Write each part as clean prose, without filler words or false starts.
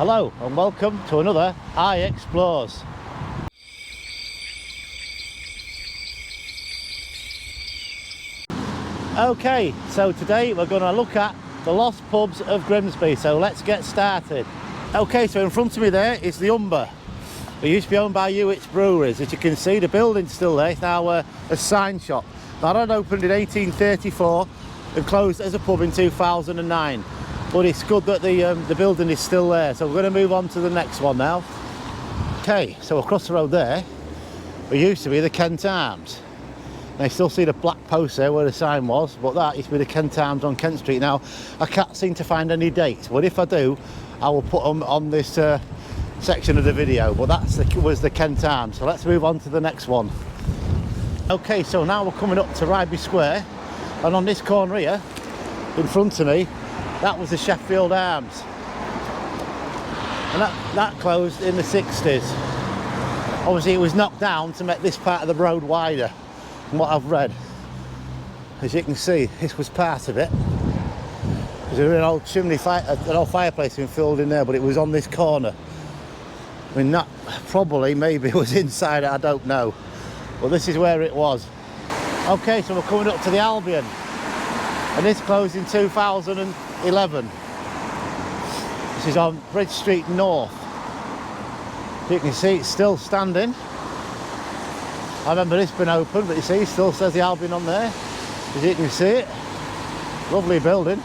Hello and welcome to another I Explores. Okay, so today we're going to look at the lost pubs of Grimsby, so let's get started. Okay, so in front of me there is the Umber. It used to be owned by Hewitt's Breweries. As you can see, the building's still there. It's now a sign shop. That had opened in 1834 and closed as a pub in 2009. But it's good that the building is still there, so we're going to move on to the next one now. Okay, so across the road there, it used to be the Kent Arms. Now you still see the black post there where the sign was, but that used to be the Kent Arms on Kent Street. Now, I can't seem to find any dates, but if I do, I will put them on this section of the video. But that was the Kent Arms, so let's move on to the next one. Okay, so now we're coming up to Grimsby Square, and on this corner here, in front of me, that was the Sheffield Arms, and that closed in the 60s. Obviously it was knocked down to make this part of the road wider, from what I've read. As you can see, this was part of it. There's an old chimney, an old fireplace been filled in there, but it was on this corner. I mean, that probably, maybe it was inside it, I don't know. But this is where it was. Okay, so we're coming up to the Albion, and this closed in 2011. This is on Bridge Street North. You can see it's still standing. I remember this being open, but you see it still says the Albion on there. As you can see it, lovely building.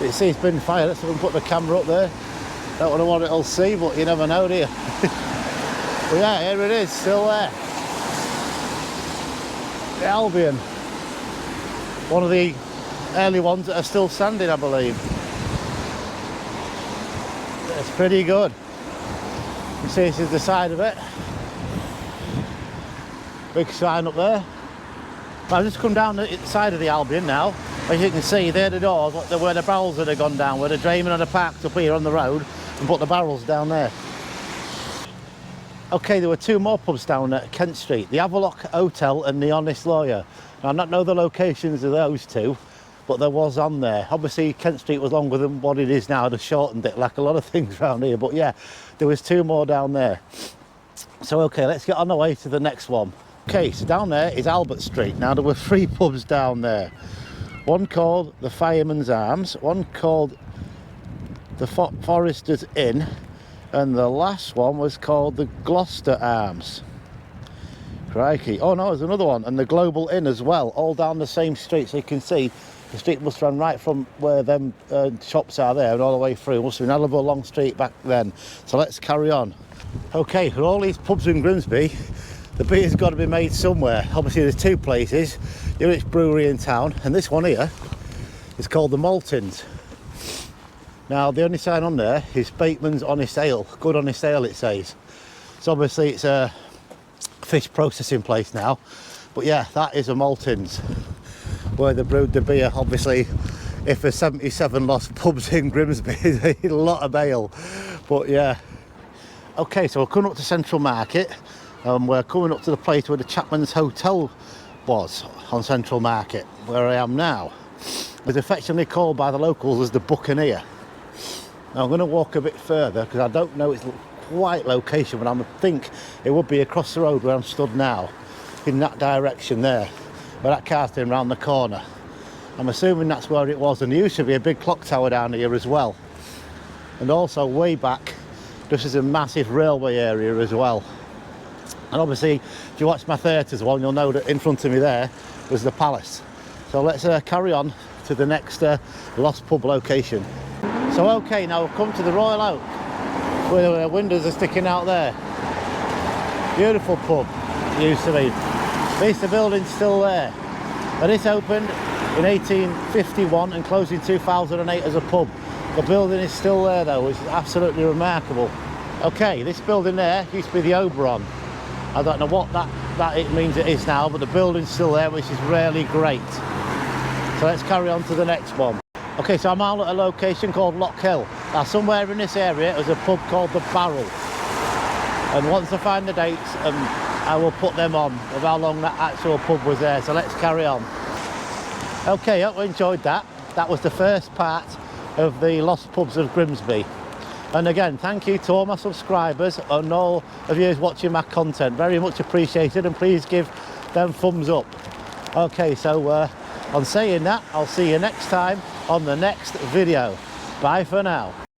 You see it's been fired. Let's put the camera up there. Don't know what it'll see, but you never know, do you? But yeah, here it is, still there. The Albion, one of the early ones that are still standing, I believe. It's pretty good. You see this is the side of it. Big sign up there. I've just come down the side of the Albion now. As you can see, there are the doors where the barrels that have gone down, where the draymen are parked up here on the road and put the barrels down there. Okay, there were two more pubs down at Kent Street, the Loch Hotel and the Honest Lawyer. Now, I don't know the locations of those two, but there was on there. Obviously, Kent Street was longer than what it is now. They shortened it like a lot of things around here, but yeah, there was two more down there. So, okay, let's get on the way to the next one. Okay, so down there is Albert Street. Now, there were three pubs down there. One called the Fireman's Arms, one called the Forester's Inn, and the last one was called the Gloucester Arms. Crikey. Oh no, there's another one, and the Global Inn as well, all down the same street. So you can see the street must run right from where them shops are there and all the way through. It must have been a hell of a long street back then. So let's carry on. Okay, for all these pubs in Grimsby, the beer's got to be made somewhere. Obviously there's two places, Hewitt's Brewery in town, and this one here is called the Molins. Now the only sign on there is Bateman's Honest Ale, good honest ale it says. So obviously it's a fish processing place now, but yeah, that is a Molins where they brewed the beer. Obviously if there's 77 lost pubs in Grimsby, there's a lot of ale, but yeah. Okay, so we're coming up to Central Market, and we're coming up to the place where the Chapman's Hotel was on Central Market, where I am now. It's affectionately called by the locals as the Buccaneer. Now I'm going to walk a bit further because I don't know its quite location, but I think it would be across the road where I'm stood now, in that direction there, where that car's in round the corner. I'm assuming that's where it was, and there used to be a big clock tower down here as well. And also way back, this is a massive railway area as well. And obviously, if you watch my theatres one, you'll know that in front of me there was the Palace. So let's carry on to the next lost pub location. So okay, now we've come to the Royal Oak, where the windows are sticking out there. Beautiful pub, used to be. At least the building's still there. And this opened in 1851 and closed in 2008 as a pub. The building is still there though, which is absolutely remarkable. Okay, this building there used to be the Oberon. I don't know what that it means it is now, but the building's still there, which is really great. So let's carry on to the next one. Okay, so I'm out at a location called Loch Hill. Now somewhere in this area there's a pub called the Barrel. And once I find the dates, I will put them on of how long that actual pub was there. So let's carry on. Okay, I hope you enjoyed that. That was the first part of the Lost Pubs of Grimsby. And again, thank you to all my subscribers and all of you watching my content. Very much appreciated, and please give them thumbs up. Okay, so on saying that, I'll see you next time on the next video. Bye for now.